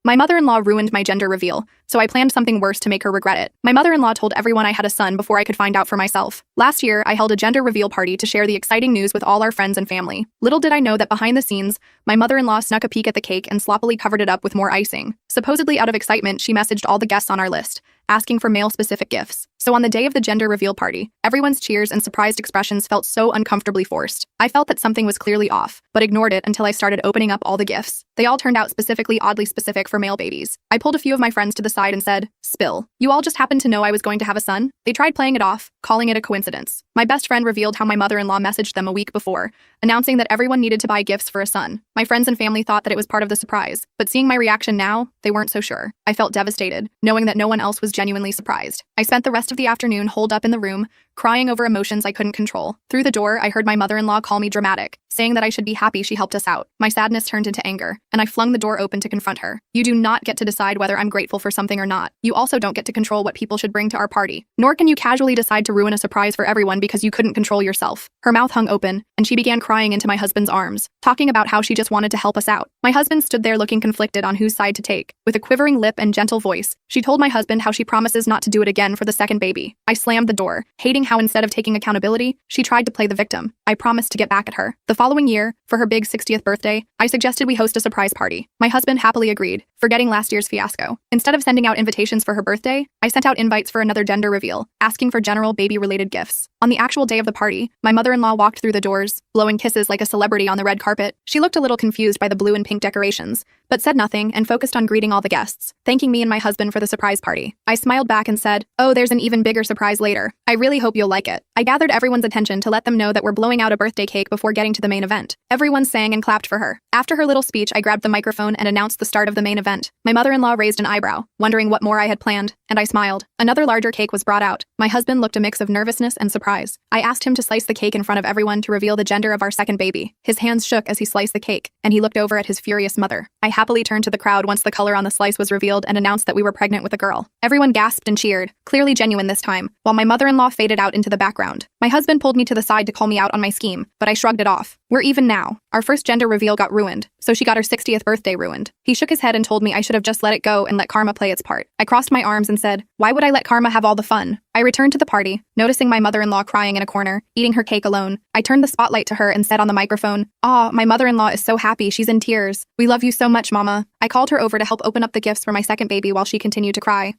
My mother-in-law ruined my gender reveal, so I planned something worse to make her regret it. My mother-in-law told everyone I had a son before I could find out for myself. Last year, I held a gender reveal party to share the exciting news with all our friends and family. Little did I know that behind the scenes, my mother-in-law snuck a peek at the cake and sloppily covered it up with more icing. Supposedly out of excitement, she messaged all the guests on our list, asking for male-specific gifts. So on the day of the gender reveal party, everyone's cheers and surprised expressions felt so uncomfortably forced. I felt that something was clearly off, but ignored it until I started opening up all the gifts. They all turned out oddly specific for male babies. I pulled a few of my friends to the side and said, "Spill. You all just happened to know I was going to have a son?" They tried playing it off, calling it a coincidence. My best friend revealed how my mother-in-law messaged them a week before, announcing that everyone needed to buy gifts for a son. My friends and family thought that it was part of the surprise, but seeing my reaction now, they weren't so sure. I felt devastated, knowing that no one else was genuinely surprised. I spent the rest of the afternoon holed up in the room, crying over emotions I couldn't control. Through the door, I heard my mother-in-law call me dramatic, saying that I should be happy she helped us out. My sadness turned into anger, and I flung the door open to confront her. "You do not get to decide whether I'm grateful for something or not. You also don't get to control what people should bring to our party. Nor can you casually decide to ruin a surprise for everyone because you couldn't control yourself." Her mouth hung open, and she began crying into my husband's arms, talking about how she just wanted to help us out. My husband stood there looking conflicted on whose side to take. With a quivering lip and gentle voice, she told my husband how she promises not to do it again for the second baby. I slammed the door, hating how instead of taking accountability, she tried to play the victim. I promised to get back at her. The following year, for her big 60th birthday, I suggested we host a surprise party. My husband happily agreed, forgetting last year's fiasco. Instead of sending out invitations for her birthday, I sent out invites for another gender reveal, asking for general baby-related gifts. On the actual day of the party, my mother-in-law walked through the doors, blowing kisses like a celebrity on the red carpet. She looked a little confused by the blue and pink decorations, but said nothing and focused on greeting all the guests, thanking me and my husband for the surprise party. I smiled back and said, "Oh, there's an even bigger surprise later. I really hope you'll like it." I gathered everyone's attention to let them know that we're blowing out a birthday cake before getting to the main event. Everyone sang and clapped for her. After her little speech, I grabbed the microphone and announced the start of the main event. My mother-in-law raised an eyebrow, wondering what more I had planned, and I smiled. Another larger cake was brought out. My husband looked a mix of nervousness and surprise. I asked him to slice the cake in front of everyone to reveal the gender of our second baby. His hands shook as he sliced the cake, and he looked over at his furious mother. I happily turned to the crowd once the color on the slice was revealed and announced that we were pregnant with a girl. Everyone gasped and cheered, clearly genuine this time, while my mother-in-law faded out into the background. My husband pulled me to the side to call me out on my scheme, but I shrugged it off. We're even now. Our first gender reveal got ruined, so she got her 60th birthday ruined. He shook his head and told me I should have just let it go and let karma play its part. I crossed my arms and said, "Why would I let karma have all the fun?" I returned to the party, noticing my mother-in-law crying in a corner, eating her cake alone. I turned the spotlight to her and said on the microphone, "Aw, my mother-in-law is so happy, she's in tears. We love you so much, Mama." I called her over to help open up the gifts for my second baby while she continued to cry.